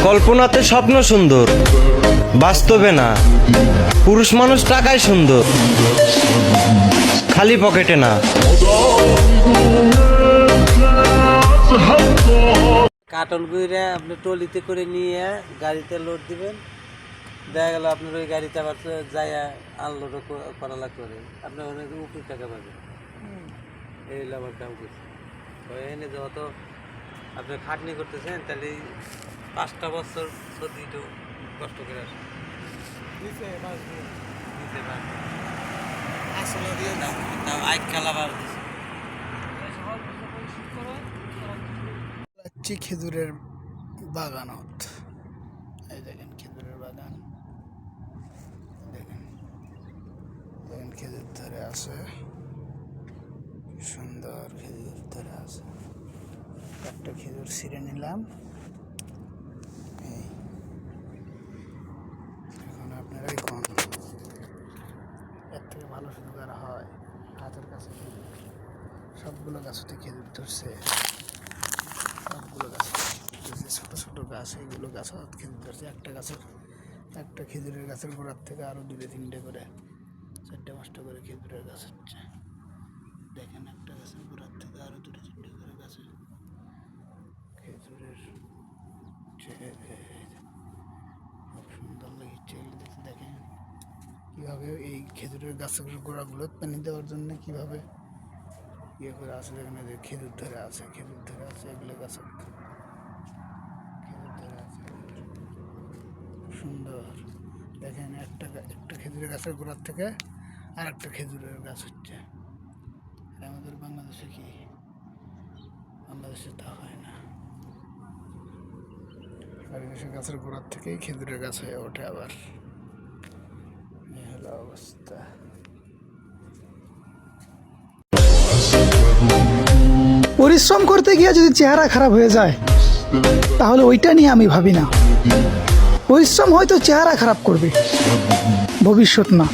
কল্পনাতে স্বপ্ন সুন্দর, বাস্তবে না। পুরুষ মানুষ টাকায় সুন্দর, খালি পকেটে না। কার্টন গুইরা আপনি ট্রলিতে করে নিয়ে গাড়িতে লোড দিবেন। দেখা গেল আপনার ওই গাড়িতে আবার যায় আনলোড করা লাগবে, আপনার অনেক উপর টাকা পাবেন। এই হলো আমার কাম করছে। তো এনে যত আপনি খাটনি করতেছেন, তাহলে 5টা বছর যদি একটু কষ্ট করে আসেন আসলে দিয়ে দাও আইক খেলাবার খেজুরের বাগানত। এই দেখেন খেজুরের বাগান, দেখেন দেখেন খেজুর ধরে আছে, সুন্দর খেজুর ধরে আছে। একটা খেজুর ছিঁড়ে নিলাম। এই এখন আপনারাই কোন এর থেকে ভালো সুযোগ আর হয়? হাতের কাছে সবগুলো গাছতে খেজুর ধরছে, সবগুলো গাছ ছোট ছোট গাছ, এইগুলো গাছ খেজুর ধরছে। একটা খেজুরের গাছের গোড়ার থেকে আরো 2-3টে করে 4-5টা করে খেজুরের গাছ হচ্ছে। দেখেন একটা গাছের গোড়ার থেকে আরো 2-3টে করে গাছে খেজুরের খুব সুন্দর লাগছে। দেখেন কিভাবে এই খেজুরের গাছের গোড়াগুলো পানি দেওয়ার জন্য কিভাবে ইয়ে করে আছে। এখানে খেজুর ধরে আছে, এগুলো গাছ খেজুর ধরে আছে, সুন্দর। দেখেন একটা খেজুরের গাছের গোড়ার থেকে আর একটা খেজুরের গাছ হচ্ছে। আমাদের বাংলাদেশে তা হয় না। বাংলাদেশের গাছের গোড়ার থেকেই খেজুরের গাছ হয়ে ওঠে। আবার এই হলো অবস্থা। পরিশ্রম করতে গিয়ে যদি চেহারা খারাপ হয়ে যায়, তাহলে ওইটা নিয়ে আমি ভাবি না। পরিশ্রম হয়তো চেহারা খারাপ করবে, ভবিষ্যৎ না।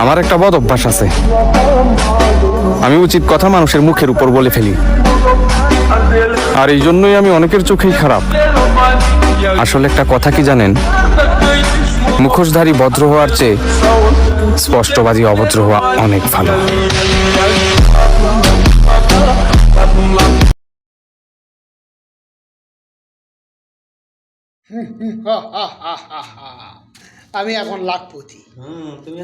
আমার একটা বদ অভ্যাস আছে, আমি উচিত কথা মানুষের মুখের উপর বলে ফেলি, আর এই জন্যই আমি অনেকের চোখেই খারাপ। আসলে একটা কথা কি জানেন, মুখোশধারী ভদ্র হওয়ার চেয়ে স্পষ্টবাদী অভদ্র হওয়া অনেক ভালো। আমি এখন লাখপতি। তুমি